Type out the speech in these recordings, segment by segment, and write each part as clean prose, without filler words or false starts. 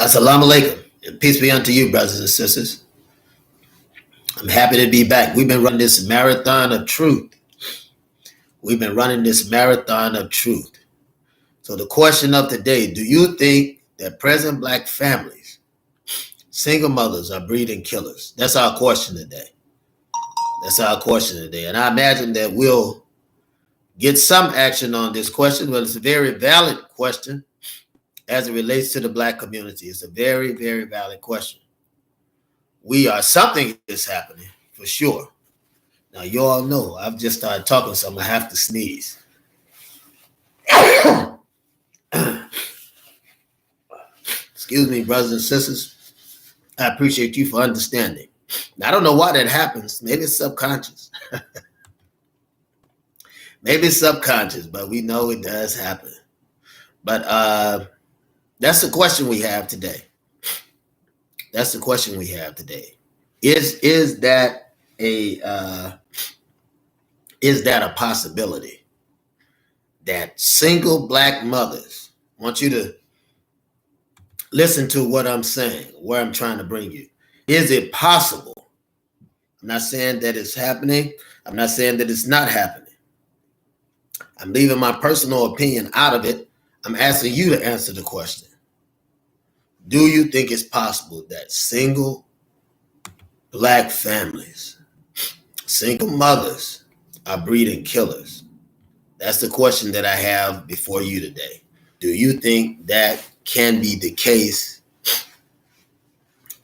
Assalamu alaikum, and peace be unto you, brothers and sisters. I'm happy to be back. We've been running this marathon of truth. So the question of today, do you think that present black families, single mothers, are breeding killers? That's our question today. And I imagine that we'll get some action on this question, but it's a very valid question as it relates to the black community. It's a very, very valid question. Something is happening for sure. Now, you all know I've just started talking, so I'm going to have to sneeze. Excuse me, brothers and sisters. I appreciate you for understanding. Now, I don't know why that happens. Maybe it's subconscious. But we know it does happen. But that's the question we have today. Is that a possibility that single black mothers, I want you to listen to what I'm saying, where I'm trying to bring you. Is it possible? I'm not saying that it's happening. I'm not saying that it's not happening. I'm leaving my personal opinion out of it. I'm asking you to answer the question. Do you think it's possible that single black families, single mothers, are breeding killers? That's the question that I have before you today. Do you think that can be the case?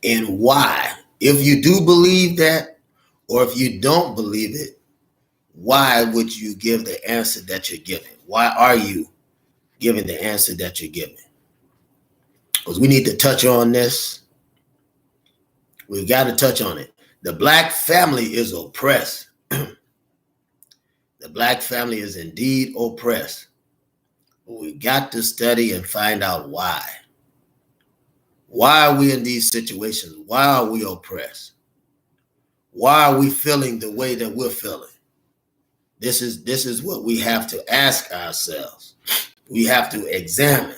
And why? If you do believe that, or if you don't believe it, why would you give the answer that you're giving? Why are you giving the answer that you're giving? Because we need to touch on this. We've got to touch on it. The black family is oppressed. The black family is indeed oppressed. But we got to study and find out why. Why are we in these situations? Why are we oppressed? Why are we feeling the way that we're feeling? This is what we have to ask ourselves. We have to examine.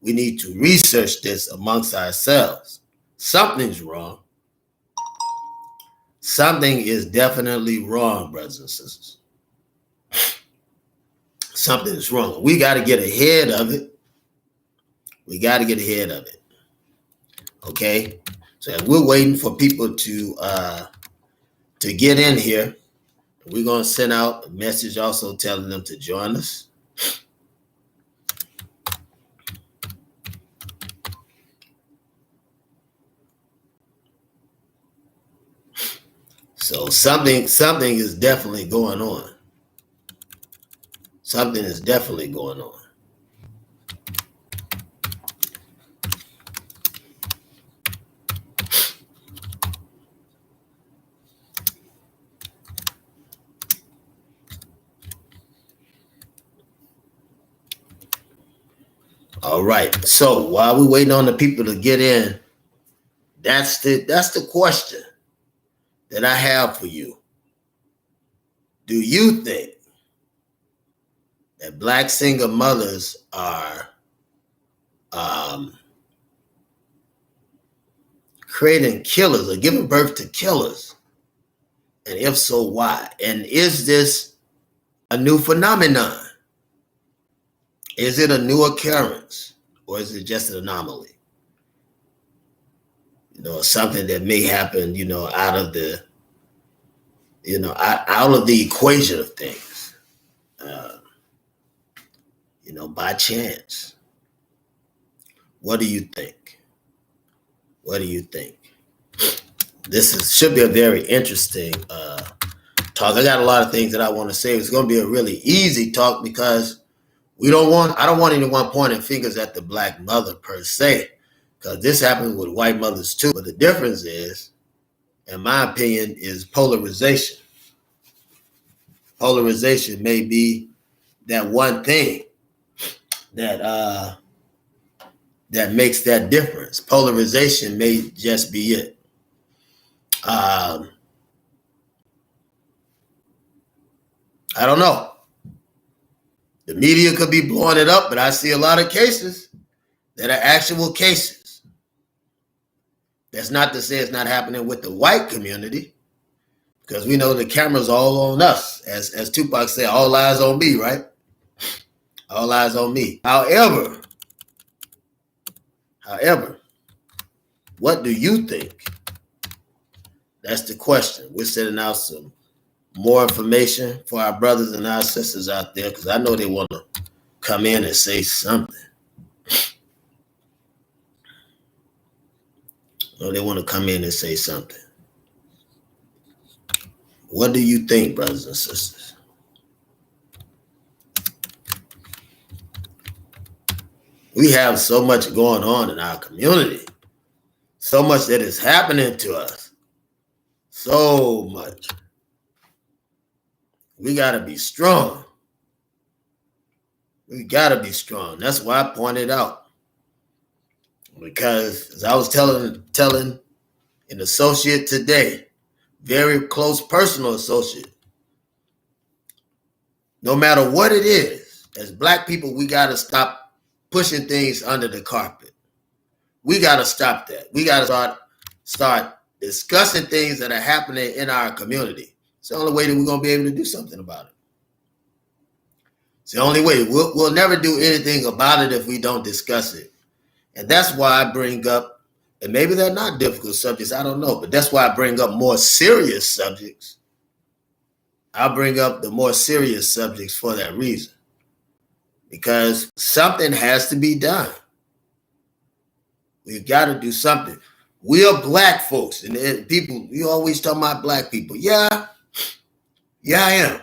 We need to research this amongst ourselves. Something's wrong. Something is definitely wrong, brothers and sisters. Something is wrong. We got to get ahead of it. Okay? So we're waiting for people to get in here. We're going to send out a message also telling them to join us. So something is definitely going on. Something is definitely going on. All right. So while we're waiting on the people to get in, that's the question that I have for you. Do you think that black single mothers are creating killers or giving birth to killers? And if so, why? And is this a new phenomenon? Is it a new occurrence, or is it just an anomaly? Something that may happen, out of the equation of things, by chance. What do you think? Should be a very interesting talk. I got a lot of things that I want to say. It's going to be a really easy talk because I don't want anyone pointing fingers at the black mother per se, because this happens with white mothers too. But the difference is, in my opinion, is polarization. Polarization may be that one thing that makes that difference. Polarization may just be it. I don't know. The media could be blowing it up, but I see a lot of cases that are actual cases. That's not to say it's not happening with the white community, because we know the camera's all on us. As Tupac said, all eyes on me, right? All eyes on me. However, what do you think? That's the question. We're sending out some more information for our brothers and our sisters out there, because I know they want to come in and say something. They want to come in and say something. What do you think, brothers and sisters? We have so much going on in our community. So much that is happening to us. So much. We got to be strong. We got to be strong. That's why I pointed out. Because as I was telling an associate today, very close personal associate, no matter what it is, as Black people, we got to stop pushing things under the carpet. We got to stop that. We got to start discussing things that are happening in our community. It's the only way that we're going to be able to do something about it. It's the only way. We'll never do anything about it if we don't discuss it. And that's why I bring up, and maybe they're not difficult subjects, I don't know, but that's why I bring up more serious subjects. I'll bring up the more serious subjects for that reason. Because something has to be done. We've got to do something. We are Black folks, and people, you always talk about Black people. Yeah, I am.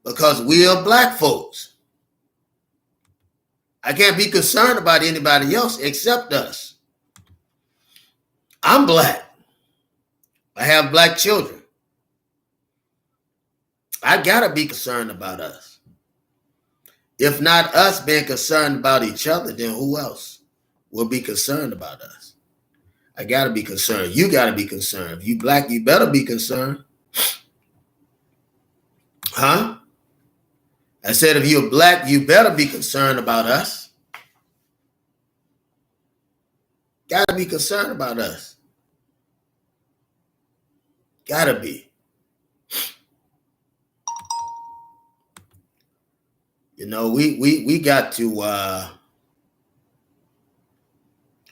Because we are Black folks. I can't be concerned about anybody else except us. I'm Black. I have Black children. I gotta be concerned about us. If not us being concerned about each other, then who else will be concerned about us? I gotta be concerned. You gotta be concerned. If you Black, you better be concerned. Huh? I said, if you're Black, you better be concerned about us. Gotta be concerned about us. Gotta be. You know, we got to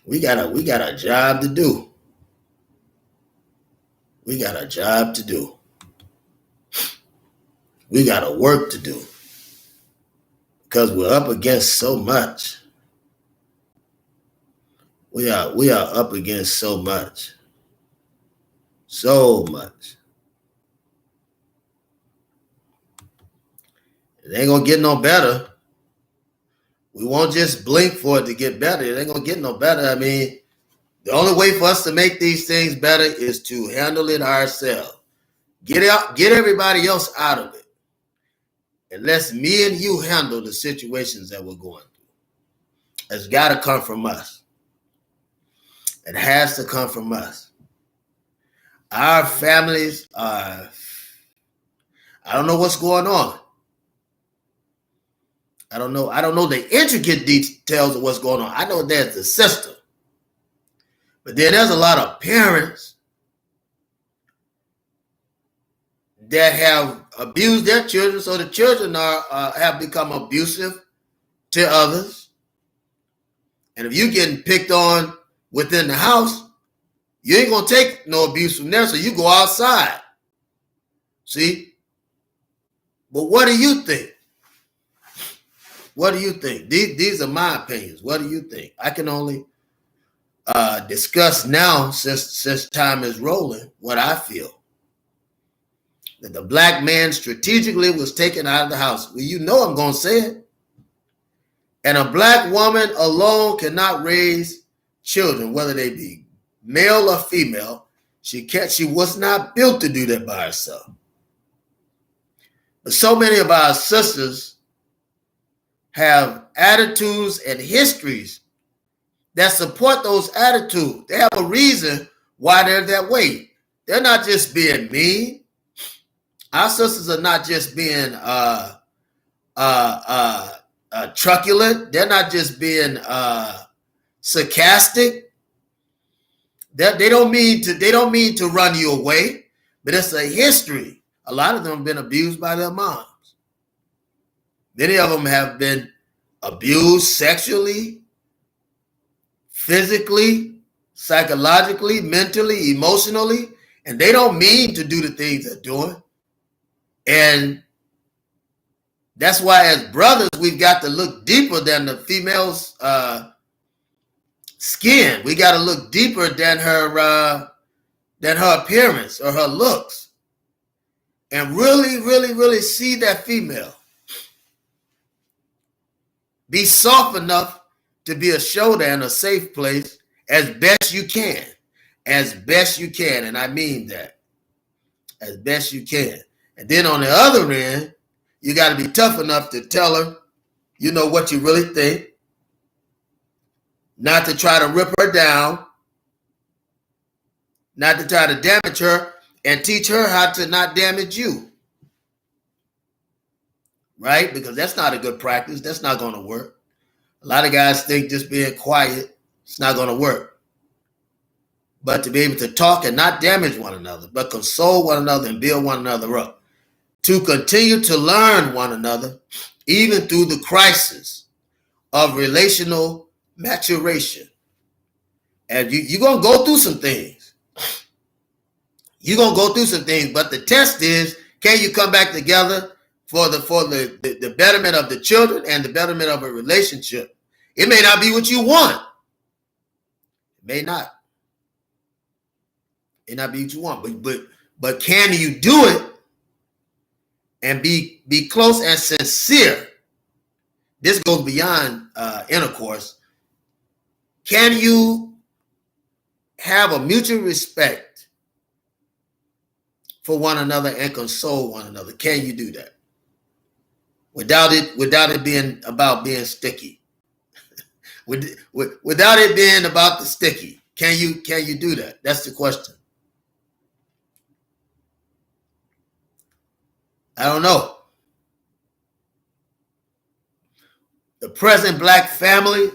we got a job to do. We got a job to do. We got a work to do. Because we're up against so much. We are up against so much. So much. It ain't gonna get no better. We won't just blink for it to get better. It ain't gonna get no better. I mean, the only way for us to make these things better is to handle it ourselves. Get everybody else out of it. And let me and you handle the situations that we're going through. It's got to come from us. It has to come from us. Our families are, I don't know what's going on. I don't know the intricate details of what's going on. I know there's the system. But then there's a lot of parents that have abused their children, so the children have become abusive to others. And if you're getting picked on within the house, you ain't gonna take no abuse from there, so you go outside. See? But what do you think? What do you think? These are my opinions. What do you think? I can only discuss now, since time is rolling, what I feel. That the Black man strategically was taken out of the house. Well, you know I'm going to say it. And a Black woman alone cannot raise children, whether they be male or female. She was not built to do that by herself. But so many of our sisters have attitudes and histories that support those attitudes. They have a reason why they're that way. They're not just being mean. Our sisters are not just being truculent. They're not just being sarcastic. That they don't mean to run you away, but it's a history. A lot of them have been abused by their moms. Many of them have been abused sexually, physically, psychologically, mentally, emotionally, and they don't mean to do the things they're doing. And that's why as brothers, we've got to look deeper than the female's skin. We got to look deeper than her appearance or her looks, and really, really, really see that female. Be soft enough to be a shoulder and a safe place as best you can. As best you can, and I mean that. As best you can. And then on the other end, you got to be tough enough to tell her, you know, what you really think. Not to try to rip her down. Not to try to damage her, and teach her how to not damage you. Right? Because that's not a good practice. That's not going to work. A lot of guys think just being quiet, it's not going to work. But to be able to talk and not damage one another, but console one another and build one another up. To continue to learn one another, even through the crisis of relational maturation. And you're going to go through some things. You're going to go through some things, but the test is, can you come back together for the betterment of the children and the betterment of a relationship? It may not be what you want. It may not. It may not be what you want, but can you do it and be close and sincere? This goes beyond intercourse. Can you have a mutual respect for one another and console one another? Can you do that without it being about being sticky? Without it being about the sticky, can you do that? That's the question. I don't know. The present black family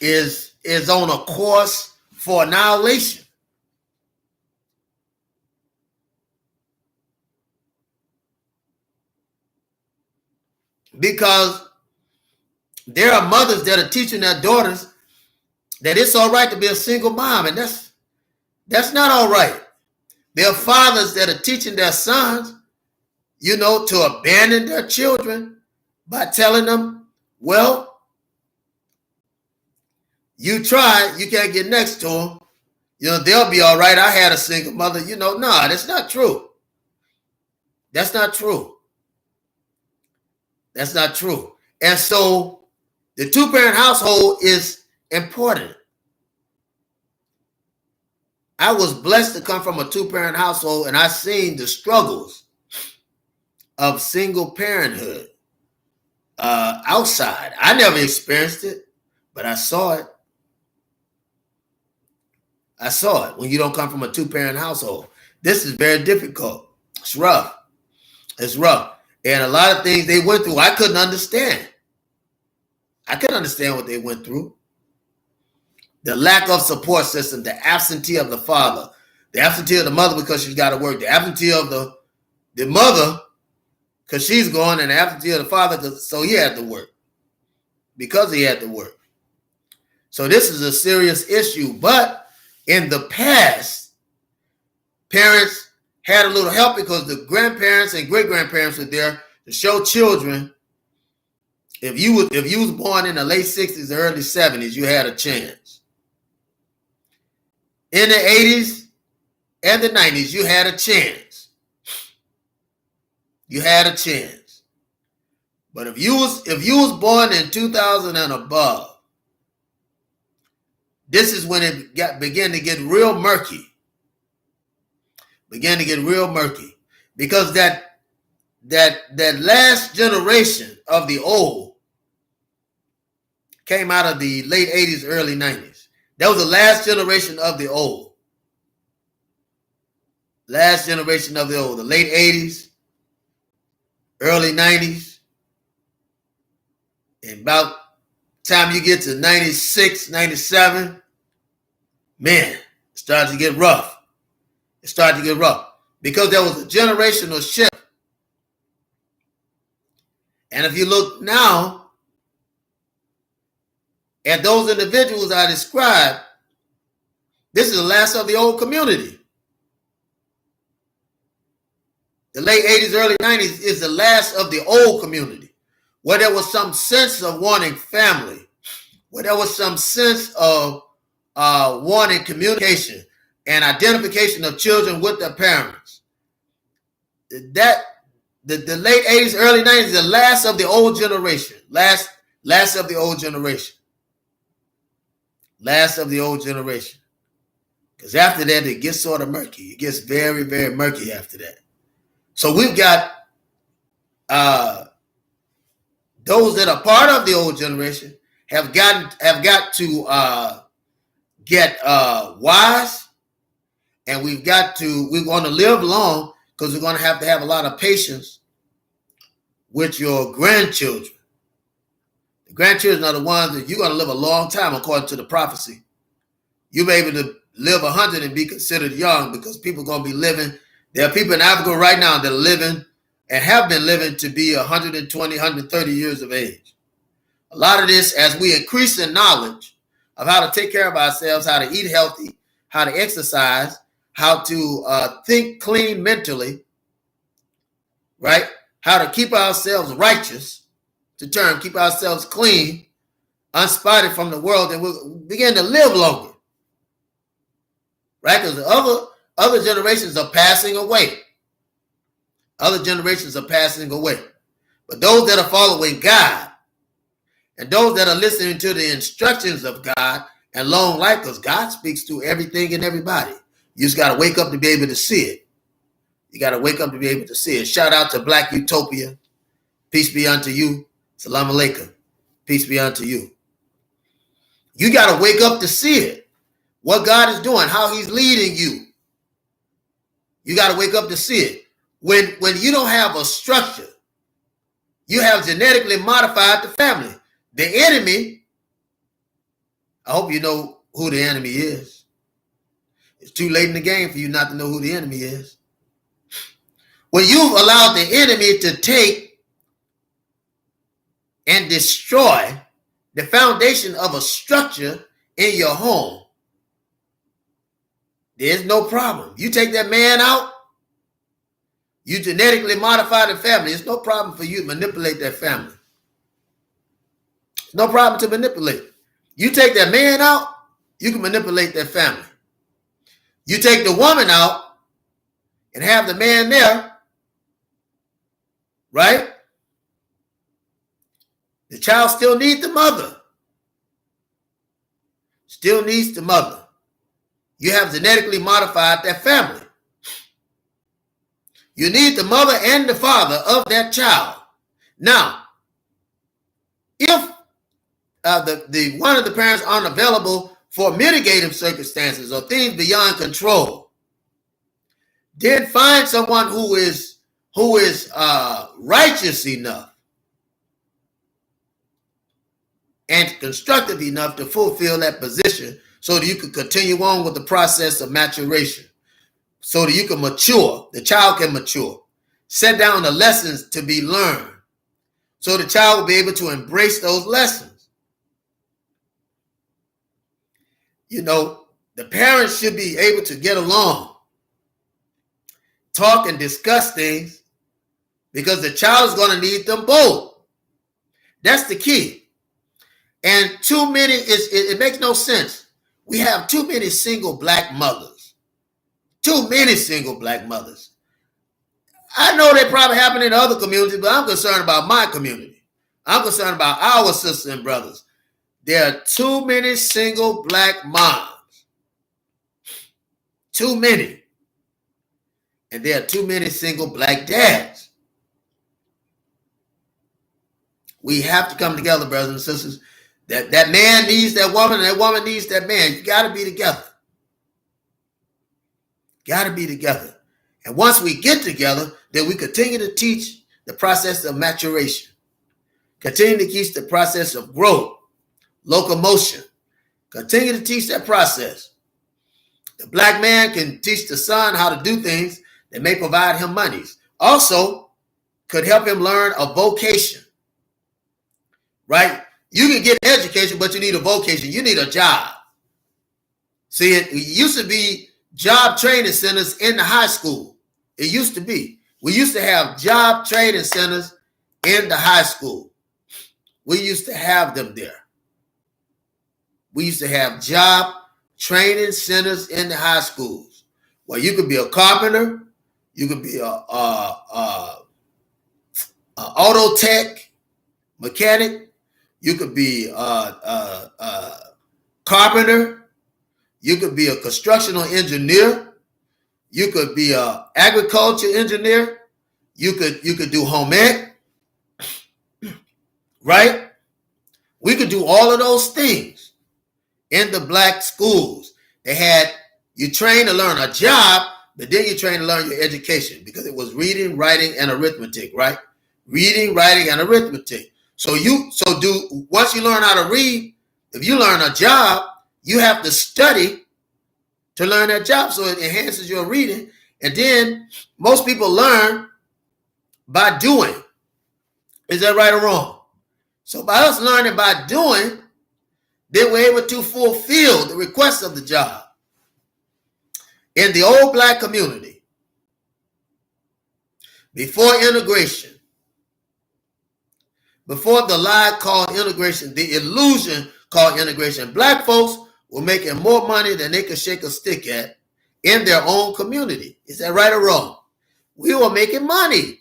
is on a course for annihilation. Because there are mothers that are teaching their daughters that it's all right to be a single mom, and that's not all right. There are fathers that are teaching their sons, you know, to abandon their children by telling them, well, you try, you can't get next to them. You know, they'll be all right. I had a single mother. You know, no, that's not true. That's not true. That's not true. And so the two-parent household is important. I was blessed to come from a two-parent household, and I seen the struggles of single parenthood outside. I never experienced it, but I saw it. I saw it when you don't come from a two-parent household. This is very difficult. It's rough. It's rough. And a lot of things they went through, I couldn't understand. I couldn't understand what they went through. The lack of support system, the absentee of the father, the absentee of the mother because she's got to work, the absentee of the mother because she's gone, and the absentee of the father so he had to work. Because he had to work. So this is a serious issue. But in the past, parents had a little help because the grandparents and great-grandparents were there to show children. If you was born in the late 60s or early 70s, you had a chance. In the 80s and the 90s, you had a chance. You had a chance. But if you was born in 2000 and above, this is when it began to get real murky. Began to get real murky. Because that last generation of the old came out of the late 80s, early 90s. That was the last generation of the old. Last generation of the old. The late 80s, early 90s. And about Time you get to 96, 97, man, it started to get rough. It started to get rough because there was a generational shift. And if you look now at those individuals I described, this is the last of the old community. The late 80s, early 90s is the last of the old community, where there was some sense of wanting family, where there was some sense of wanting communication and identification of children with their parents. That the late 80s, early 90s is the last of the old generation. Last of the old generation. Last of the old generation. Because after that, it gets sort of murky. It gets very, very murky after that. So we've got those that are part of the old generation have got to get wise, and we're going to live long because we're going to have a lot of patience with your grandchildren. The grandchildren are the ones that you're going to live a long time according to the prophecy. You'll be able to live 100 and be considered young because people are going to be living. There are people in Africa right now that are living and have been living to be 120, 130 years of age. A lot of this, as we increase in knowledge of how to take care of ourselves, how to eat healthy, how to exercise, how to think clean mentally, right? How to keep ourselves righteous, keep ourselves clean, unspotted from the world, and we'll begin to live longer, right? Because the other generations are passing away. Other generations are passing away. But those that are following God and those that are listening to the instructions of God and long life, because God speaks to everything and everybody. You just got to wake up to be able to see it. You got to wake up to be able to see it. Shout out to Black Utopia. Peace be unto you. Salam alaikum. Peace be unto you. You got to wake up to see it. What God is doing, how he's leading you. You got to wake up to see it. When you don't have a structure, you have genetically modified the family. The enemy, I hope you know who the enemy is. It's too late in the game for you not to know who the enemy is. When you've allowed the enemy to take and destroy the foundation of a structure in your home, there's no problem. You take that man out, you genetically modify the family. It's no problem for you to manipulate that family. No problem to manipulate. You take that man out, you can manipulate that family. You take the woman out and have the man there, right? The child still needs the mother. Still needs the mother. You have genetically modified that family. You need the mother and the father of that child. Now, if one of the parents aren't available for mitigating circumstances or things beyond control, then find someone who is righteous enough and constructive enough to fulfill that position so that you can continue on with the process of maturation, so that you can mature, the child can mature, set down the lessons to be learned, so the child will be able to embrace those lessons. You know, the parents should be able to get along, talk and discuss things, because the child is going to need them both. That's the key. And too many, it makes no sense. We have too many single black mothers. Too many single black mothers. I know they probably happen in other communities, but I'm concerned about my community. I'm concerned about our sisters and brothers. There are too many single black moms. Too many. And there are too many single black dads. We have to come together, brothers and sisters. That man needs that woman, and that woman needs that man. You got to be together. Got to be together. And once we get together, then we continue to teach the process of maturation. Continue to teach the process of growth. locomotion. Continue to teach that process. The black man can teach the son how to do things that may provide him monies. Also, could help him learn a vocation, right? You can get an education, but you need a vocation. You need a job. See, it used to be job training centers in the high school. It used to be. We used to have job training centers in the high school. We used to have them there. We used to have job training centers in the high schools where you could be a carpenter, you could be a auto tech mechanic, you could be a carpenter, you could be a constructional engineer, you could be a agriculture engineer, you could do home ec, right? We could do all of those things in the black schools. They had you train to learn a job, but then you train to learn your education because it was reading, writing, and arithmetic, right? Reading, writing, and arithmetic. So once you learn how to read, if you learn a job, you have to study to learn that job. So it enhances your reading. And then most people learn by doing. Is that right or wrong? So by us learning by doing, they were able to fulfill the requests of the job. In the old black community, before integration, before the lie called integration, the illusion called integration, black folks were making more money than they could shake a stick at in their own community. Is that right or wrong? We were making money.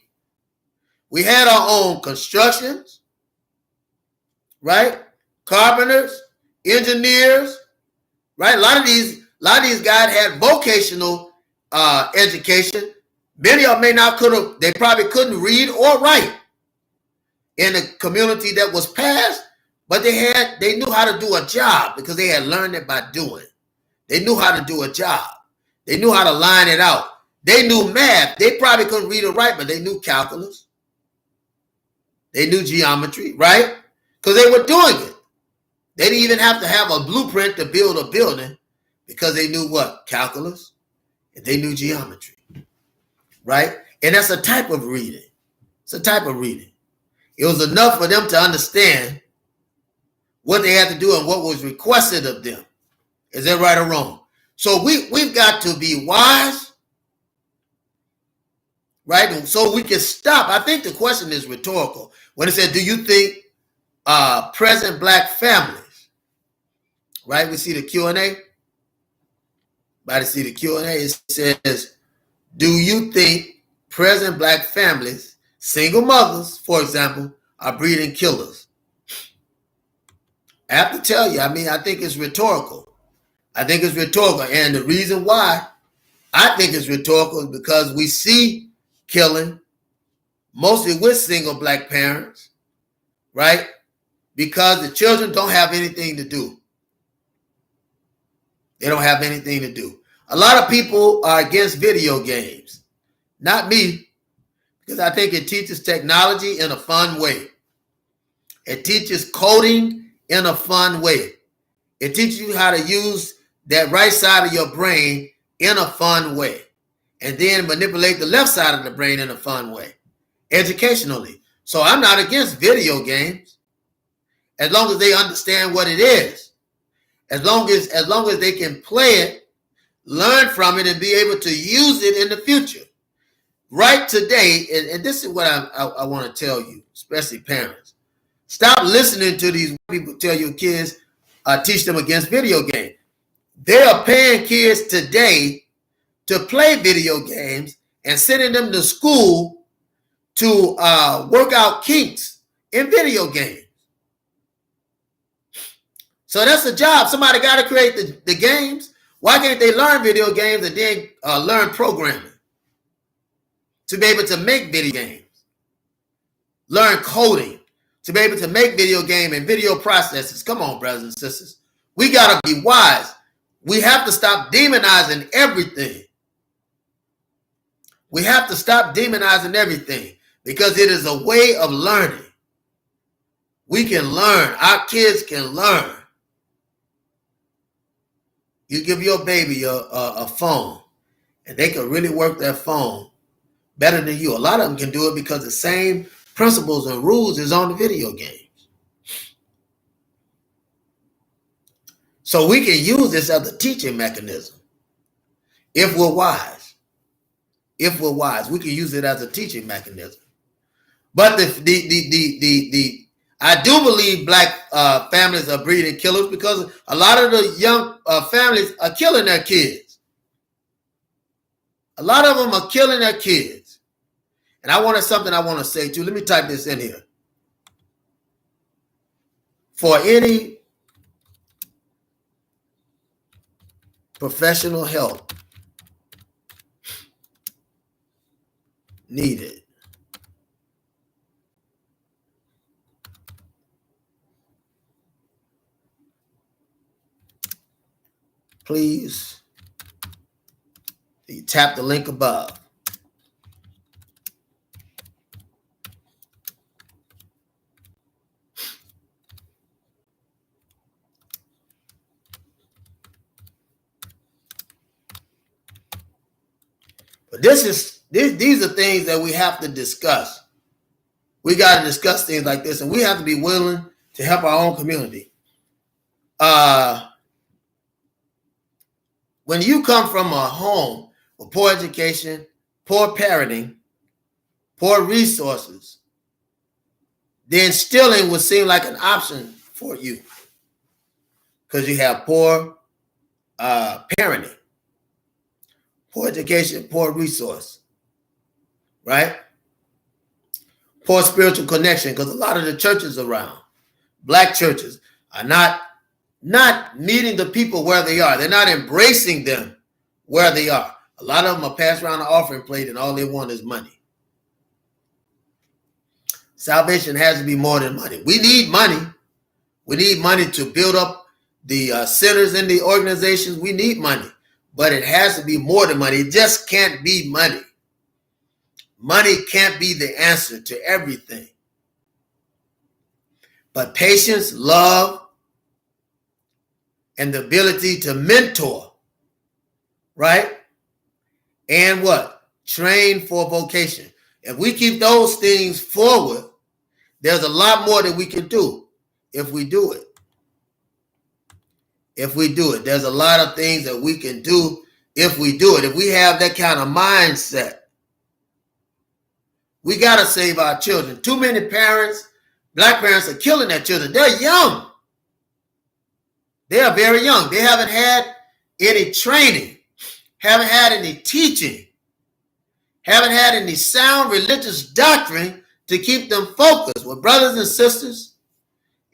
We had our own constructions, right? Carpenters, engineers, right? A lot of these guys had vocational education. Many of them they probably couldn't read or write in a community that was passed, but they knew how to do a job because they had learned it by doing. They knew how to do a job. They knew how to line it out. They knew math. They probably couldn't read or write, but they knew calculus. They knew geometry, right? Because they were doing it. They didn't even have to have a blueprint to build a building because they knew what? Calculus. And they knew geometry, right? And that's a type of reading. It's a type of reading. It was enough for them to understand what they had to do and what was requested of them. Is that right or wrong? So we've got to be wise, right? And so we can stop. I think the question is rhetorical. When it said, do you think present black families, right? We see the Q&A. Everybody see the Q&A. It says, do you think present black families, single mothers, for example, are breeding killers? I have to tell you, I think it's rhetorical. I think it's rhetorical. And the reason why I think it's rhetorical is because we see killing mostly with single black parents, right? Because the children don't have anything to do. They don't have anything to do. A lot of people are against video games. Not me, because I think it teaches technology in a fun way. It teaches coding in a fun way. It teaches you how to use that right side of your brain in a fun way. And then manipulate the left side of the brain in a fun way, educationally. So I'm not against video games, as long as they understand what it is. As long as they can play it, learn from it, and be able to use it in the future. Right today, and this is what I want to tell you, especially parents. Stop listening to these people tell your kids, teach them against video games. They are paying kids today to play video games and sending them to school to work out kinks in video games. So that's a job. Somebody got to create the games. Why can't they learn video games and then learn programming to be able to make video games? Learn coding to be able to make video game and video processes. Come on, brothers and sisters. We got to be wise. We have to stop demonizing everything. We have to stop demonizing everything because it is a way of learning. We can learn. Our kids can learn. You give your baby a phone, and they can really work that phone better than you. A lot of them can do it because the same principles and rules is on the video games. So we can use this as a teaching mechanism. If we're wise. If we're wise, we can use it as a teaching mechanism. But I do believe black families are breeding killers because a lot of the young families are killing their kids. A lot of them are killing their kids. And I want to say too. Let me type this in here. For any professional help needed, please tap the link above. But these are things that we have to discuss. We got to discuss things like this, and we have to be willing to help our own community. When you come from a home with poor education, poor parenting, poor resources, then stealing would seem like an option for you because you have poor parenting, poor education, poor resource, right? Poor spiritual connection, because a lot of the churches around, black churches, are not meeting the people where they are. They're not embracing them where they are. A lot of them are passed around an offering plate and all they want is money. Salvation has to be more than money. We need money. We need money to build up the centers in the organizations. We need money, but it has to be more than money. It just can't be money. Money can't be the answer to everything. But patience, love, and the ability to mentor, right? And what? Train for vocation. If we keep those things forward, there's a lot more that we can do if we do it. If we do it, there's a lot of things that we can do if we do it. If we have that kind of mindset, we got to save our children. Too many parents, black parents, are killing their children. They're young. They are very young. They haven't had any training, haven't had any teaching, haven't had any sound religious doctrine to keep them focused. Well, brothers and sisters,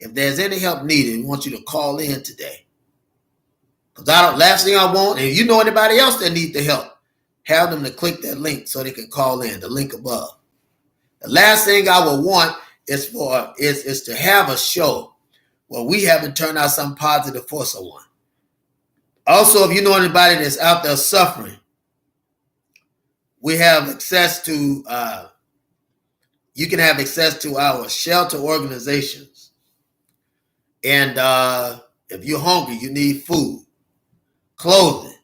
if there's any help needed, we want you to call in today. Because last thing I want, and you know anybody else that needs the help, have them to click that link so they can call in, the link above. The last thing I would want is to have a show where we haven't turned out something positive for someone. Also, if you know anybody that's out there suffering, we have access to, you can have access to our shelter organizations. And if you're hungry, you need food, clothing,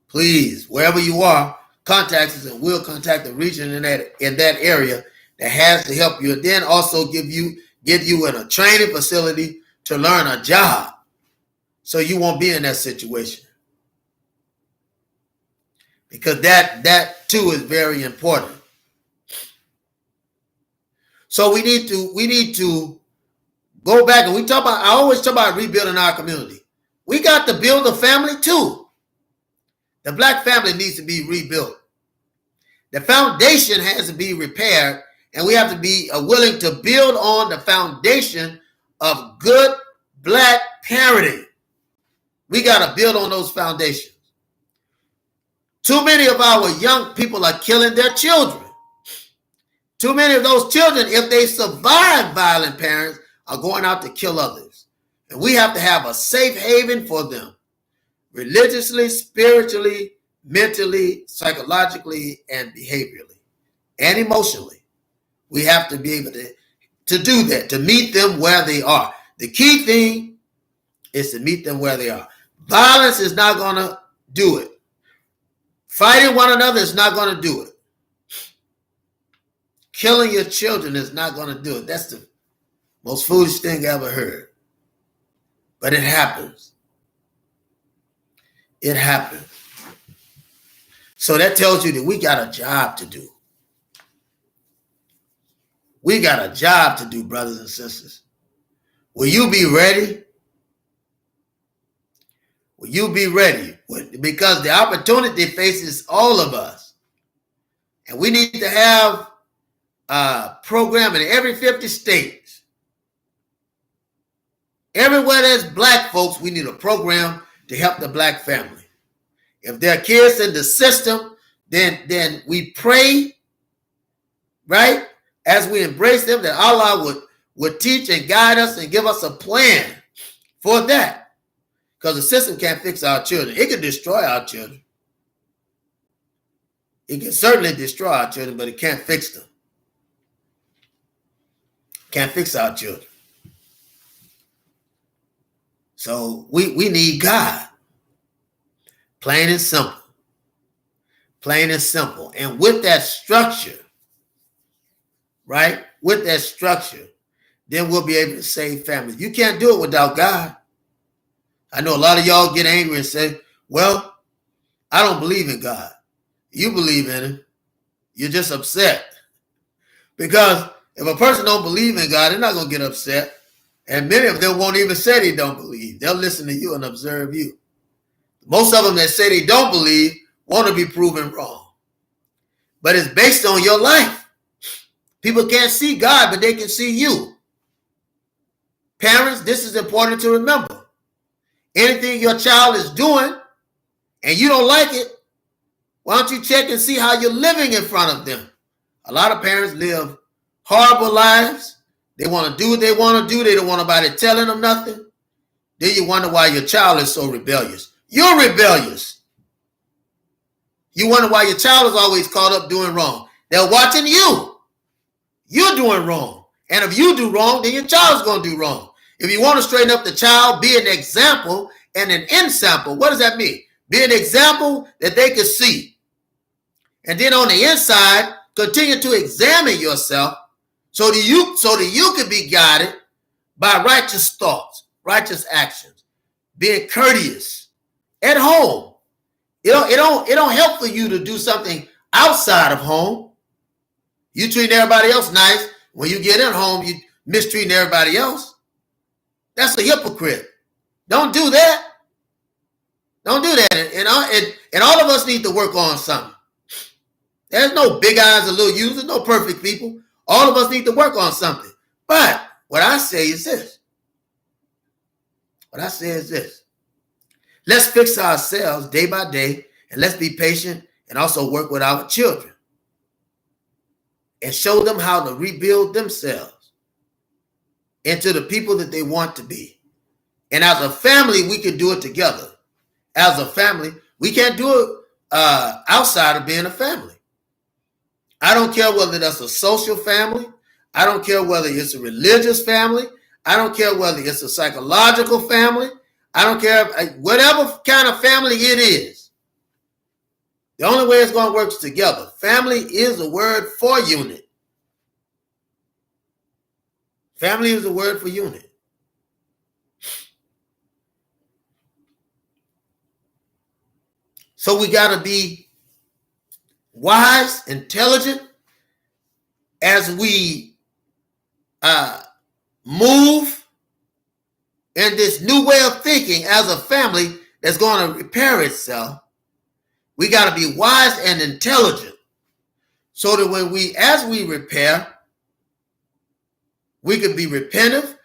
please, wherever you are, contact us and we'll contact the region in that area that has to help you. And then also give you in a training facility to learn a job so you won't be in that situation. Because that too is very important. So we need to go back, and I always talk about rebuilding our community. We got to build a family too. The black family needs to be rebuilt. The foundation has to be repaired, and we have to be willing to build on the foundation of good black parenting. We got to build on those foundations. Too many of our young people are killing their children. Too many of those children, if they survive violent parents, are going out to kill others. And we have to have a safe haven for them, religiously, spiritually, mentally, psychologically, and behaviorally, and emotionally. We have to be able to to do that, to meet them where they are. The key thing is to meet them where they are. Violence is not going to do it. Fighting one another is not going to do it. Killing your children is not going to do it. That's the most foolish thing I ever heard. But it happens. It happens. So that tells you that we got a job to do. We got a job to do, brothers and sisters. Will you be ready? Will you be ready? Because the opportunity faces all of us. And we need to have a program in every 50 states. Everywhere there's black folks, we need a program to help the black family. If there are kids in the system, then we pray, right? As we embrace them, that Allah would teach and guide us and give us a plan for that. Because the system can't fix our children. It can destroy our children. It can certainly destroy our children, but it can't fix them. Can't fix our children. So we need God. Plain and simple. Plain and simple. And with that structure, right? With that structure, then we'll be able to save families. You can't do it without God. I know a lot of y'all get angry and say, well, I don't believe in God. You believe in him. You're just upset. Because if a person don't believe in God, they're not going to get upset. And many of them won't even say they don't believe. They'll listen to you and observe you. Most of them that say they don't believe want to be proven wrong. But it's based on your life. People can't see God, but they can see you. Parents, this is important to remember. Anything your child is doing and you don't like it, why don't you check and see how you're living in front of them? A lot of parents live horrible lives. They want to do what they want to do. They don't want nobody telling them nothing. Then you wonder why your child is so rebellious. You're rebellious. You wonder why your child is always caught up doing wrong. They're watching you. You're doing wrong. And if you do wrong, then your child's going to do wrong. If you want to straighten up the child, be an example and an ensample. What does that mean? Be an example that they can see. And then on the inside, continue to examine yourself so that you can be guided by righteous thoughts, righteous actions, being courteous at home. It don't help for you to do something outside of home. You treat everybody else nice. When you get in home, you mistreating everybody else. That's a hypocrite. Don't do that. Don't do that. And all of us need to work on something. There's no big eyes and little U's. There's no perfect people. All of us need to work on something. But what I say is this. Let's fix ourselves day by day, and let's be patient and also work with our children and show them how to rebuild themselves into the people that they want to be. And as a family, we can do it together. As a family, we can't do it outside of being a family. I don't care whether that's a social family. I don't care whether it's a religious family. I don't care whether it's a psychological family. I don't care, whatever kind of family it is. The only way it's going to work is together. Family is a word for unit. Family is a word for unit. So we got to be wise, intelligent as we move in this new way of thinking as a family that's going to repair itself. We got to be wise and intelligent so that as we repair, we can be repentant.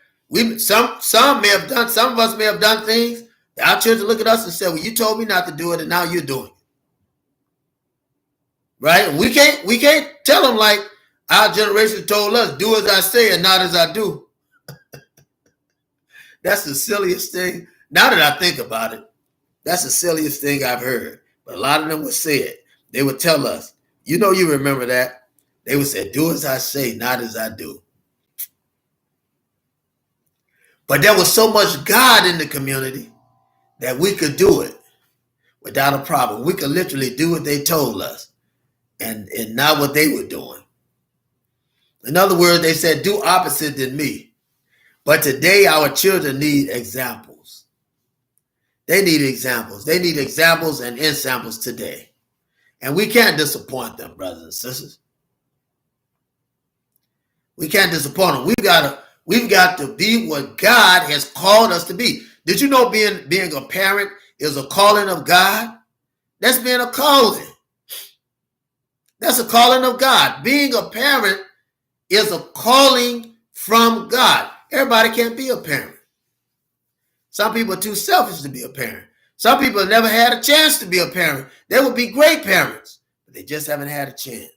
Some of us may have done things that our children look at us and say, well, you told me not to do it and now you're doing it. Right? And we can't tell them like our generation told us, do as I say and not as I do. That's the silliest thing. Now that I think about it, that's the silliest thing I've heard. But a lot of them would say it. They would tell us, you remember that. They would say, do as I say, not as I do. But there was so much God in the community that we could do it without a problem. We could literally do what they told us and not what they were doing. In other words, they said, do opposite than me. But today our children need examples. They need examples. They need examples and examples today. And we can't disappoint them, brothers and sisters. We can't disappoint them. We've got to be what God has called us to be. Did you know being a parent is a calling of God? That's being a calling. That's a calling of God. Being a parent is a calling from God. Everybody can't be a parent. Some people are too selfish to be a parent. Some people have never had a chance to be a parent. They would be great parents, but they just haven't had a chance.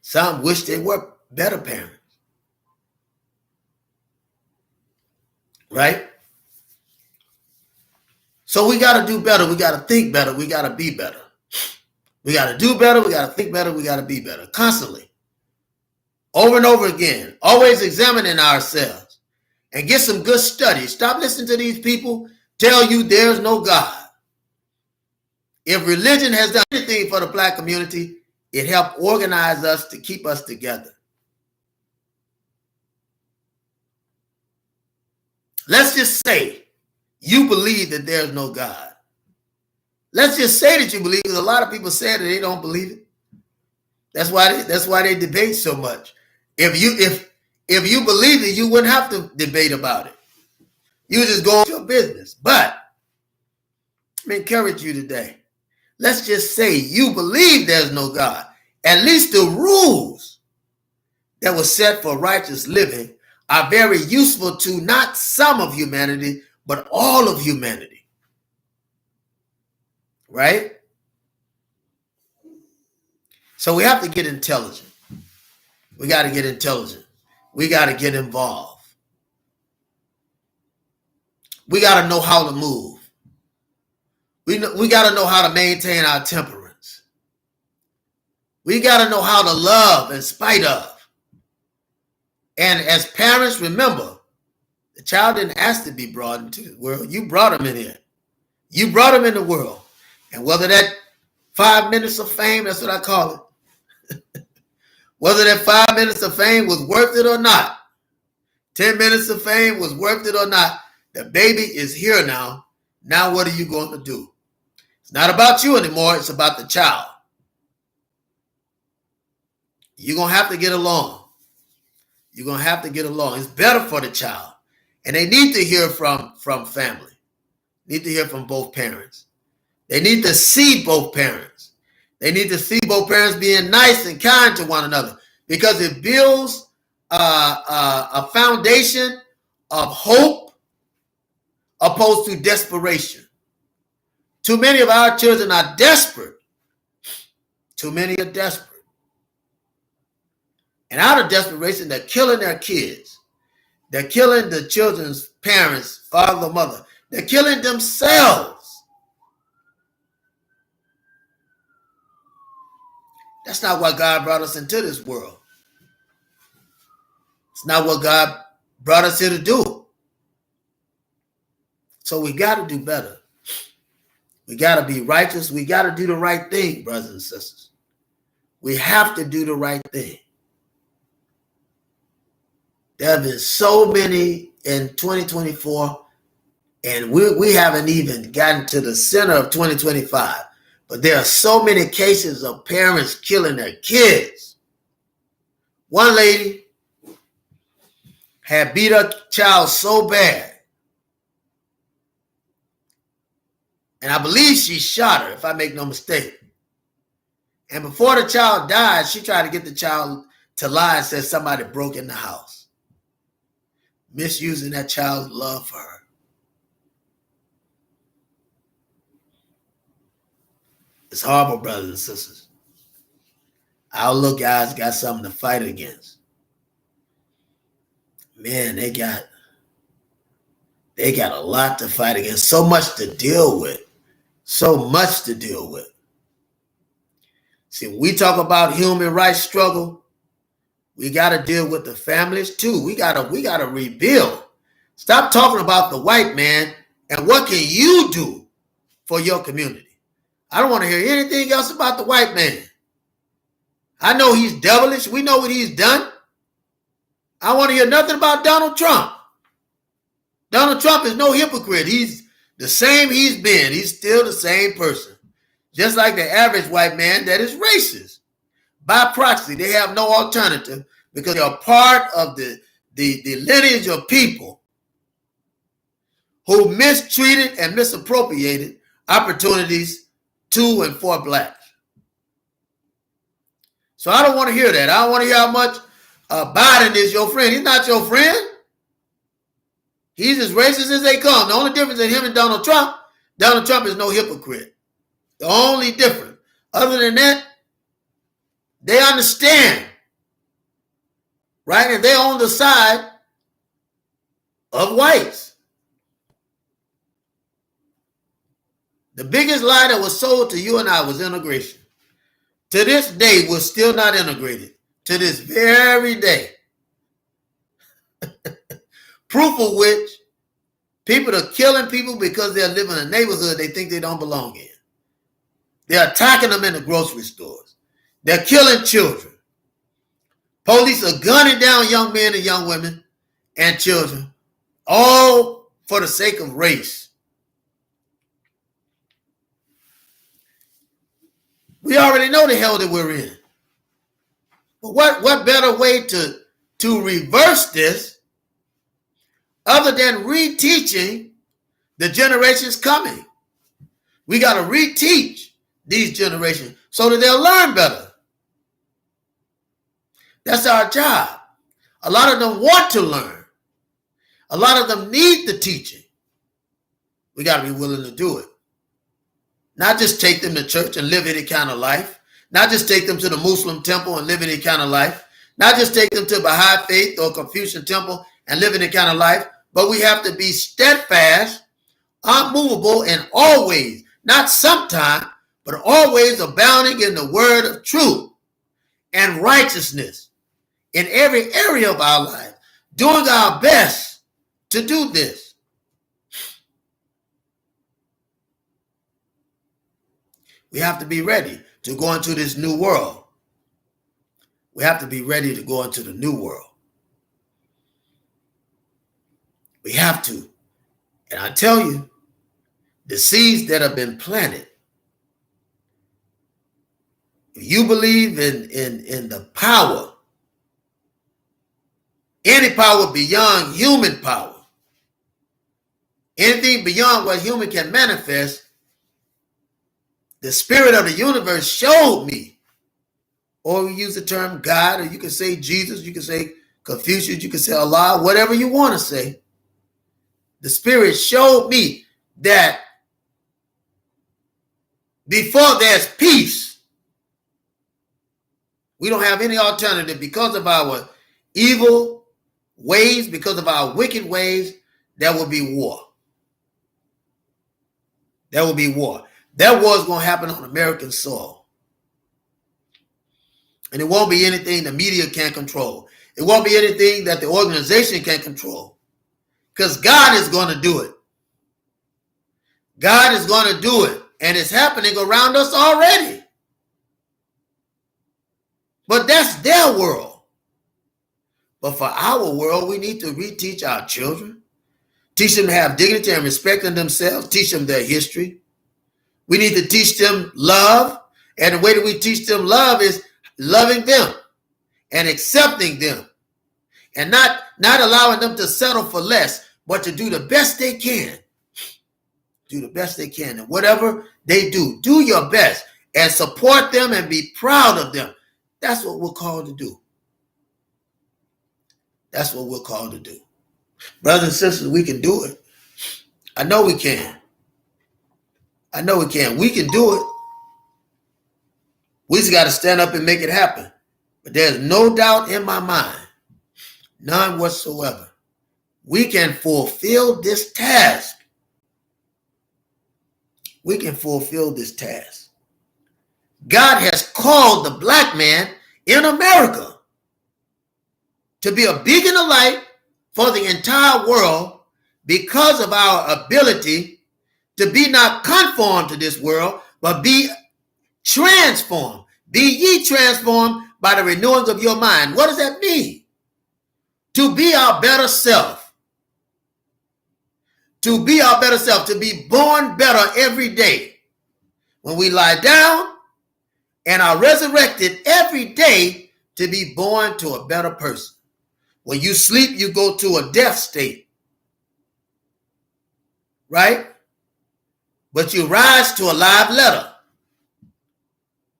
Some wish they were better parents. Right? So we got to do better. We got to think better. We got to be better. We got to do better. We got to think better. We got to be better. Constantly. Over and over again. Always examining ourselves. And get some good study. Stop listening to these people tell you there's no God. If religion has done anything for the black community, it helped organize us to keep us together. Let's just say you believe that there's no God. Let's just say that you believe it. A lot of people say that they don't believe it. That's why they debate so much. If you believe it, you wouldn't have to debate about it. You just go on your business. But let me encourage you today. Let's just say you believe there's no God. At least the rules that were set for righteous living are very useful to not some of humanity, but all of humanity. Right? So we have to get intelligent. We got to get intelligent. We got to get involved. We got to know how to move. We got to know how to maintain our temperance. We got to know how to love in spite of. And as parents, remember, the child didn't ask to be brought into the world. You brought him in here. You brought him in the world. And whether that 5 minutes of fame, that's what I call it. Whether that 5 minutes of fame was worth it or not, 10 minutes of fame was worth it or not, the baby is here now. Now what are you going to do? It's not about you anymore. It's about the child. You're going to have to get along. You're going to have to get along. It's better for the child. And they need to hear from family. Need to hear from both parents. They need to see both parents. They need to see both parents being nice and kind to one another, because it builds a foundation of hope opposed to desperation. Too many of our children are desperate. Too many are desperate. And out of desperation, they're killing their kids. They're killing the children's parents, father, mother. They're killing themselves. That's not what God brought us into this world. It's not what God brought us here to do. So we got to do better. We got to be righteous. We got to do the right thing, brothers and sisters. We have to do the right thing. There have been so many in 2024, and we haven't even gotten to the center of 2025. But there are so many cases of parents killing their kids. One lady had beat her child so bad, and I believe she shot her, if I make no mistake. And before the child died, she tried to get the child to lie and said somebody broke in the house, misusing that child's love for her. It's horrible, brothers and sisters. Our little guys got something to fight against. Man, they got a lot to fight against. So much to deal with. So much to deal with. See, when we talk about human rights struggle, We got to deal with the families too. We gotta rebuild. Stop talking about the white man and what can you do for your community. I don't want to hear anything else about the white man. I know he's devilish. We know what he's done. I want to hear nothing about Donald Trump. Donald Trump is no hypocrite. He's the same he's been. He's still the same person. Just like the average white man that is racist. By proxy, they have no alternative because they are part of the lineage of people who mistreated and misappropriated opportunities to and for blacks. So I don't want to hear that. I don't want to hear how much Biden is your friend. He's not your friend. He's as racist as they come. The only difference in him and Donald Trump is no hypocrite. The only difference. Other than that, they understand, right? And they're on the side of whites. The biggest lie that was sold to you and I was integration. To this day, we're still not integrated. To this very day. Proof of which, people are killing people because they're living in a neighborhood they think they don't belong in. They're attacking them in the grocery stores. They're killing children. Police are gunning down young men and young women and children, all for the sake of race. We already know the hell that we're in. But what better way to reverse this other than reteaching the generations coming? We got to reteach these generations so that they'll learn better. That's our job. A lot of them want to learn. A lot of them need the teaching. We got to be willing to do it. Not just take them to church and live any kind of life. Not just take them to the Muslim temple and live any kind of life. Not just take them to Baha'i faith or Confucian temple and live any kind of life. But we have to be steadfast, unmovable, and always, not sometime, but always abounding in the word of truth and righteousness in every area of our life, doing our best to do this. We have to be ready to go into this new world. We have to be ready to go into the new world. We have to. And I tell you, the seeds that have been planted, if you believe in the power, any power beyond human power, anything beyond what human can manifest, the spirit of the universe showed me. Or we use the term God, or you can say Jesus, you can say Confucius, you can say Allah, whatever you want to say. The spirit showed me that before there's peace, we don't have any alternative because of our evil ways, because of our wicked ways. There will be war. There will be war. That war is going to happen on American soil. And it won't be anything the media can control. It won't be anything that the organization can control. Because God is going to do it. God is going to do it. And it's happening around us already. But that's their world. But for our world, we need to reteach our children. Teach them to have dignity and respect in themselves. Teach them their history. We need to teach them love. And the way that we teach them love is loving them and accepting them. And not allowing them to settle for less, but to do the best they can. Do the best they can. And whatever they do, do your best and support them and be proud of them. That's what we're called to do. That's what we're called to do. Brothers and sisters, we can do it. I know we can. I know we can. We can do it. We just got to stand up and make it happen. But there's no doubt in my mind, none whatsoever, we can fulfill this task. We can fulfill this task. God has called the black man in America. to be a beacon of light for the entire world because of our ability to be not conformed to this world, but be transformed. Be ye transformed by the renewing of your mind. What does that mean? To be our better self. To be our better self. To be born better every day. When we lie down and are resurrected every day to be born to a better person. When you sleep, you go to a death state. Right? But you rise to a live letter.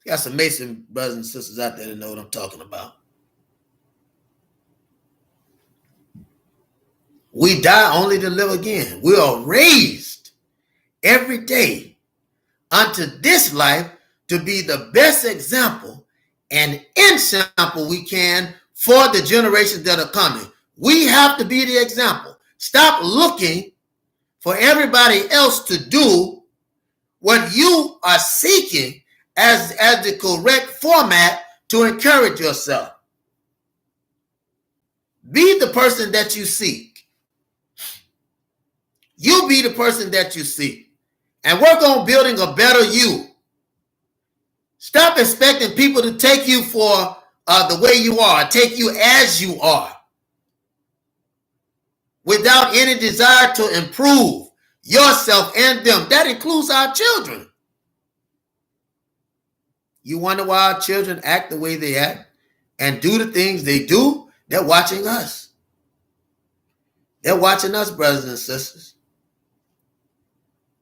Got some Mason brothers and sisters out there that know what I'm talking about. We die only to live again. We are raised every day unto this life to be the best example and example we can for the generations that are coming. We have to be the example. Stop looking for everybody else to do what you are seeking as the correct format to encourage yourself. Be the person that you seek. You be the person that you seek. And work on building a better you. Stop expecting people to take you for the way you are, take you as you are, without any desire to improve yourself and them. That includes our children. You wonder why our children act the way they act and do the things they do? They're watching us. They're watching us, brothers and sisters.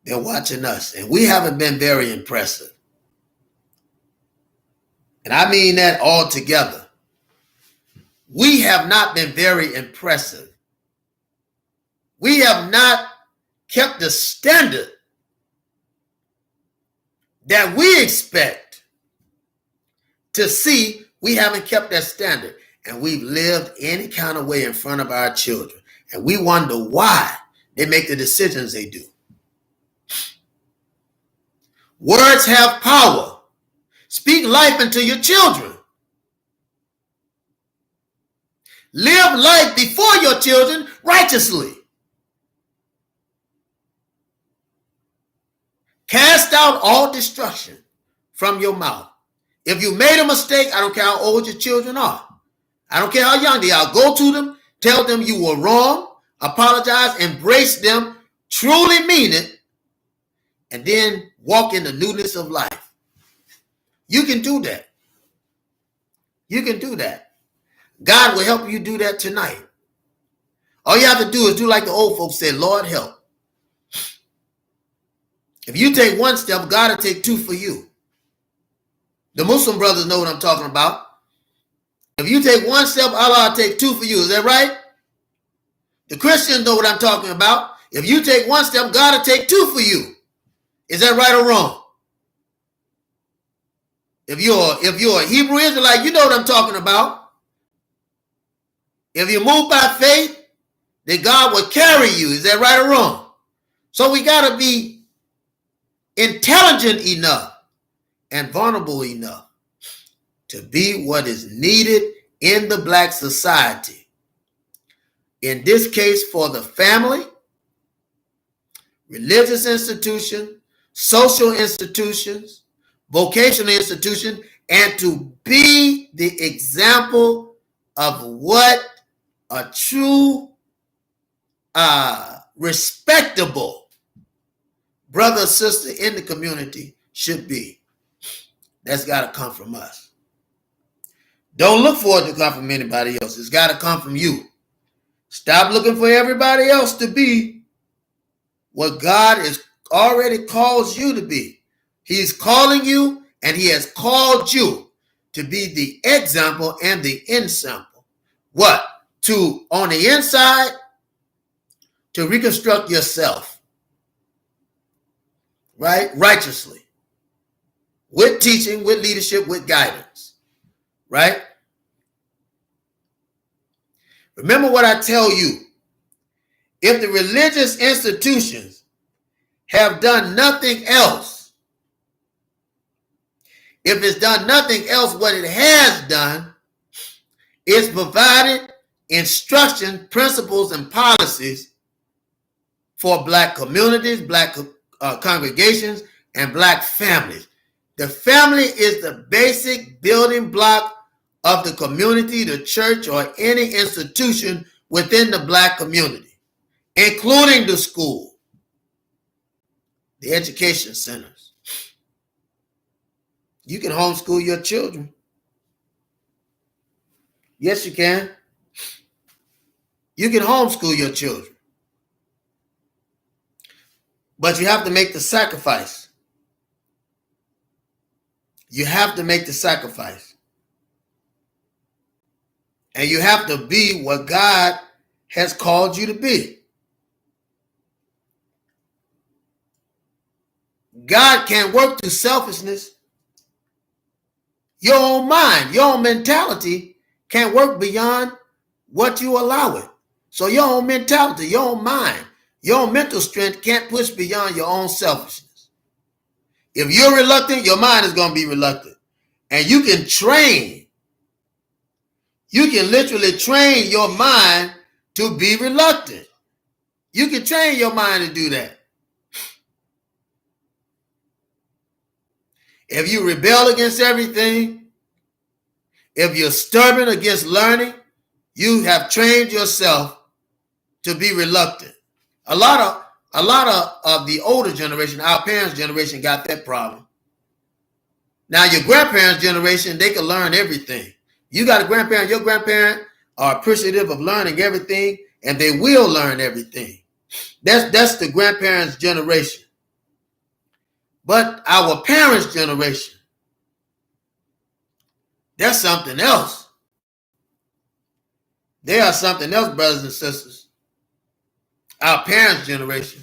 They're watching us. And we haven't been very impressive. And I mean that altogether. We have not been very impressive. We have not kept the standard that we expect to see. We haven't kept that standard. And we've lived any kind of way in front of our children. And we wonder why they make the decisions they do. Words have power. Speak life into your children. Live life before your children righteously. Cast out all destruction from your mouth. If you made a mistake, I don't care how old your children are. I don't care how young they are. Go to them, tell them you were wrong, apologize, embrace them, truly mean it, and then walk in the newness of life. You can do that. You can do that. God will help you do that tonight. All you have to do is do like the old folks said, Lord, help. If you take one step, God will take two for you. The Muslim brothers know what I'm talking about. If you take one step, Allah will take two for you. Is that right? The Christians know what I'm talking about. If you take one step, God will take two for you. Is that right or wrong? If you're a Hebrew Israelite, you know what I'm talking about. If you move by faith, then God will carry you. Is that right or wrong? So we got to be intelligent enough and vulnerable enough to be what is needed in the black society. In this case, for the family, religious institution, social institutions, vocational institution, and to be the example of what a true, respectable brother or sister in the community should be. That's got to come from us. Don't look for it to come from anybody else. It's got to come from you. Stop looking for everybody else to be what God has already calls you to be. He's calling you, and he has called you to be the example and the ensample. What? To, on the inside, to reconstruct yourself. Right? Righteously. With teaching, with leadership, with guidance. Right? Remember what I tell you. If the religious institutions have done nothing else, if it's done nothing else, what it has done is provided instruction, principles, and policies for Black communities, Black congregations, and Black families. The family is the basic building block of the community, the church, or any institution within the Black community, including the school, the education centers. You can homeschool your children. Yes, you can. You can homeschool your children. But you have to make the sacrifice. You have to make the sacrifice. And you have to be what God has called you to be. God can't work through selfishness. Your own mind, your own mentality can't work beyond what you allow it. So your own mentality, your own mind, your own mental strength can't push beyond your own selfishness. If you're reluctant, your mind is going to be reluctant. And you can train. You can literally train your mind to be reluctant. You can train your mind to do that. If you rebel against everything, if you're stubborn against learning, you have trained yourself to be reluctant. A lot of the older generation, our parents' generation, got that problem. Now your grandparents' generation, they can learn everything. You got a grandparent, your grandparent are appreciative of learning everything, and they will learn everything. That's the grandparents' generation. But our parents' generation, that's something else. They are something else, brothers and sisters. Our parents' generation,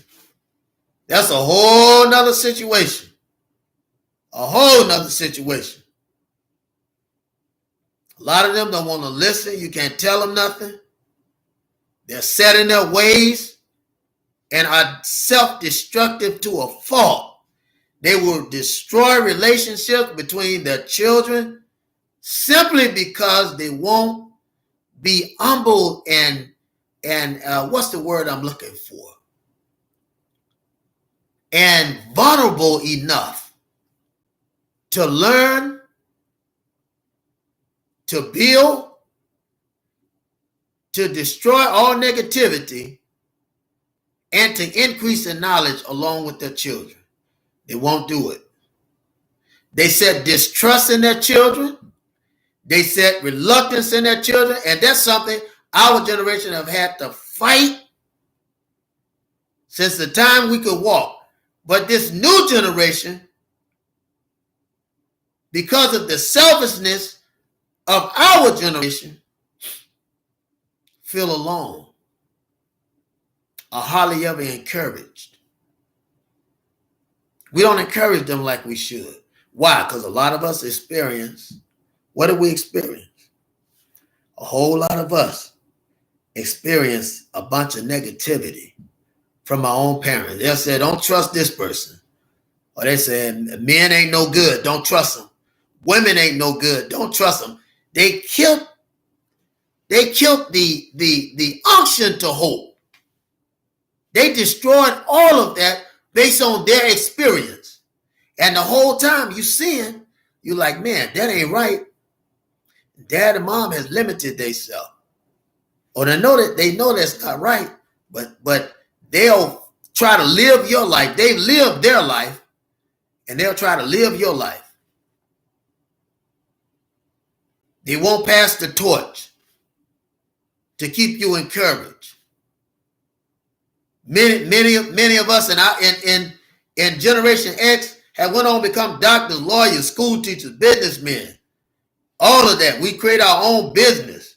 that's a whole nother situation. A whole nother situation. A lot of them don't want to listen. You can't tell them nothing. They're set in their ways and are self-destructive to a fault. They will destroy relationships between their children simply because they won't be humble and what's the word I'm looking for? And vulnerable enough to learn, to build, to destroy all negativity, and to increase in knowledge along with their children. They won't do it. They set distrust in their children. They set reluctance in their children. And that's something our generation have had to fight since the time we could walk. But this new generation, because of the selfishness of our generation, feel alone, are hardly ever encouraged. We don't encourage them like we should. Why? Because a lot of us experience, what do we experience? A whole lot of us experience a bunch of negativity from our own parents. They'll say, don't trust this person. Or they say, men ain't no good, don't trust them. Women ain't no good, don't trust them. They killed the unction to hope. They destroyed all of that based on their experience. And the whole time you seeing, you're like, man, that ain't right. Dad and mom has limited themselves. Or they know that's not right, but they'll try to live your life. They've lived their life, and they'll try to live your life. They won't pass the torch to keep you encouraged. Many of us in Generation X have went on to become doctors, lawyers, school teachers, businessmen. All of that. We create our own business.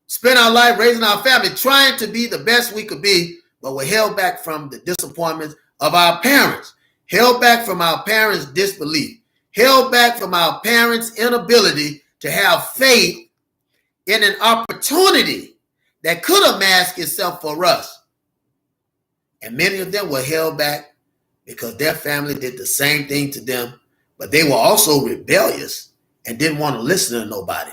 Spend our life raising our family, trying to be the best we could be, but we're held back from the disappointments of our parents, held back from our parents' disbelief, held back from our parents' inability to have faith in an opportunity that could have masked itself for us. And many of them were held back because their family did the same thing to them, but they were also rebellious and didn't want to listen to nobody.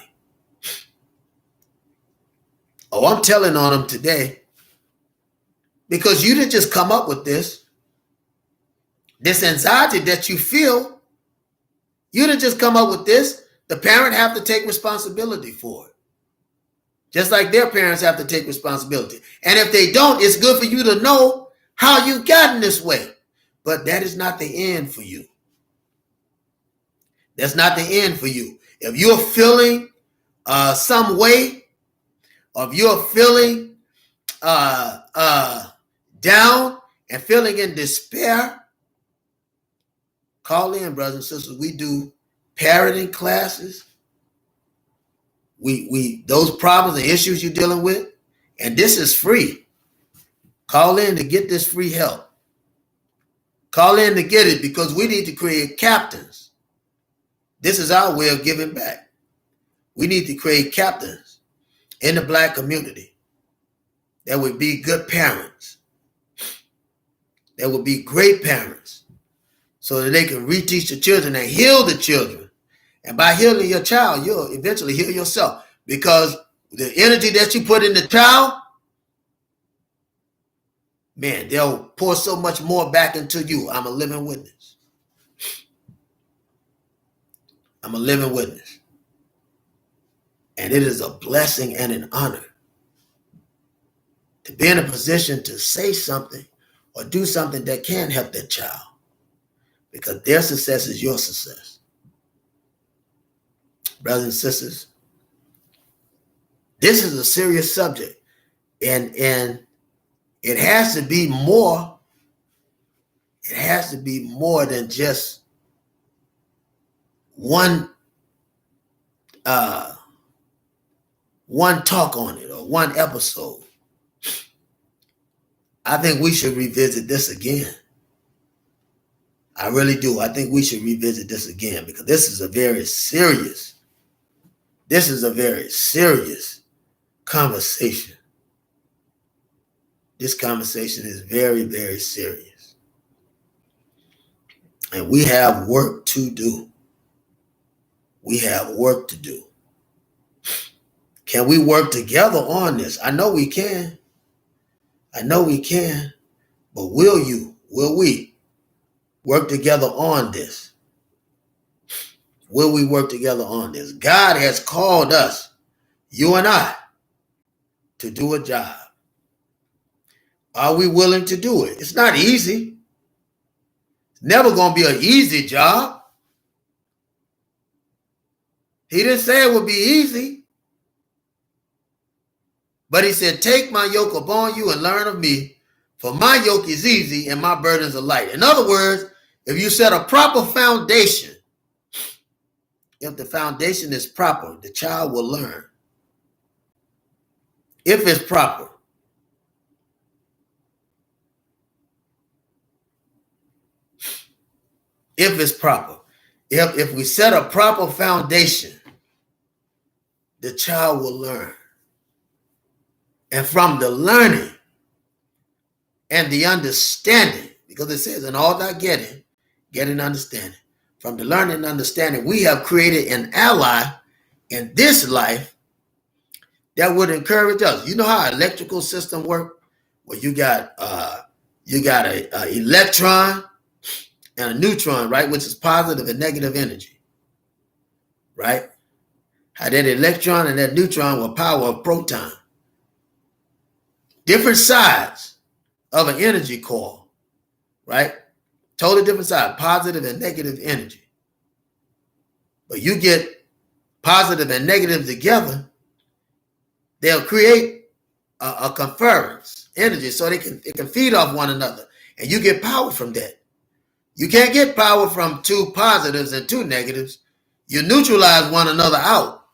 Oh, I'm telling on them today because you didn't just come up with this. This anxiety that you feel, you didn't just come up with this. The parent have to take responsibility for it. Just like their parents have to take responsibility. And if they don't, it's good for you to know how you gotten this way. But that is not the end for you. That's not the end for you. If you're feeling some way, or if you're feeling down and feeling in despair, call in, brothers and sisters. We do parenting classes. We those problems and issues you're dealing with, and this is free. Call in to get this free help. Call in to get it because we need to create captains. This is our way of giving back. We need to create captains in the Black community that would be good parents, that would be great parents, so that they can reteach the children and heal the children. And by healing your child, you'll eventually heal yourself, because the energy that you put in the child, man, they'll pour so much more back into you. I'm a living witness. I'm a living witness. And it is a blessing and an honor to be in a position to say something or do something that can help that child, because their success is your success. Brothers and sisters, this is a serious subject, and it has to be more. It has to be more than just one talk on it or one episode. I think we should revisit this again. I really do. I think we should revisit this again, because this is a very serious conversation. This conversation is very, very serious. And we have work to do. We have work to do. Can we work together on this? I know we can. I know we can. But will we work together on this? Will we work together on this? God has called us, you and I, to do a job. Are we willing to do it? It's not easy. It's never going to be an easy job. He didn't say it would be easy. But he said, take my yoke upon you and learn of me, for my yoke is easy and my burdens are light. In other words, if you set a proper foundation, if the foundation is proper, the child will learn. If it's proper. If it's proper. If we set a proper foundation, the child will learn. And from the learning and the understanding, because it says in all thy getting understanding. From the learning and understanding, we have created an ally in this life that would encourage us. You know how electrical system work? Well, you got a electron and a neutron, right? Which is positive and negative energy, right? How that electron and that neutron will power a proton. Different sides of an energy coil, right? Totally different side, positive and negative energy. But you get positive and negative together, they'll create a conference energy, so it can feed off one another, and you get power from that. You can't get power from two positives and two negatives. You neutralize one another out.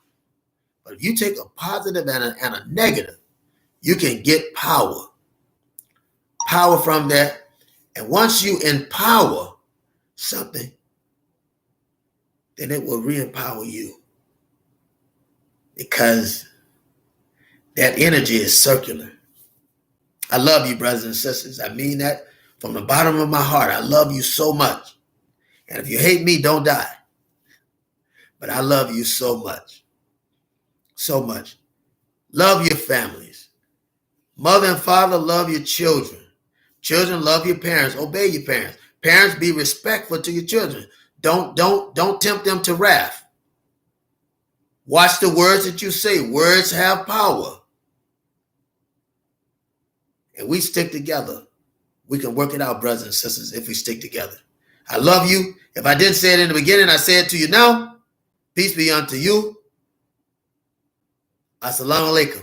But if you take a positive and a negative, you can get power from that. And once you empower something, then it will re-empower you, because that energy is circular. I love you, brothers and sisters. I mean that from the bottom of my heart. I love you so much. And if you hate me, don't die. But I love you so much. So much. Love your families. Mother and father, love your children. Children, love your parents. Obey your parents. Parents, be respectful to your children. Don't tempt them to wrath. Watch the words that you say. Words have power. And we stick together. We can work it out, brothers and sisters, if we stick together. I love you. If I didn't say it in the beginning, I say it to you now. Peace be unto you. Assalamu alaikum.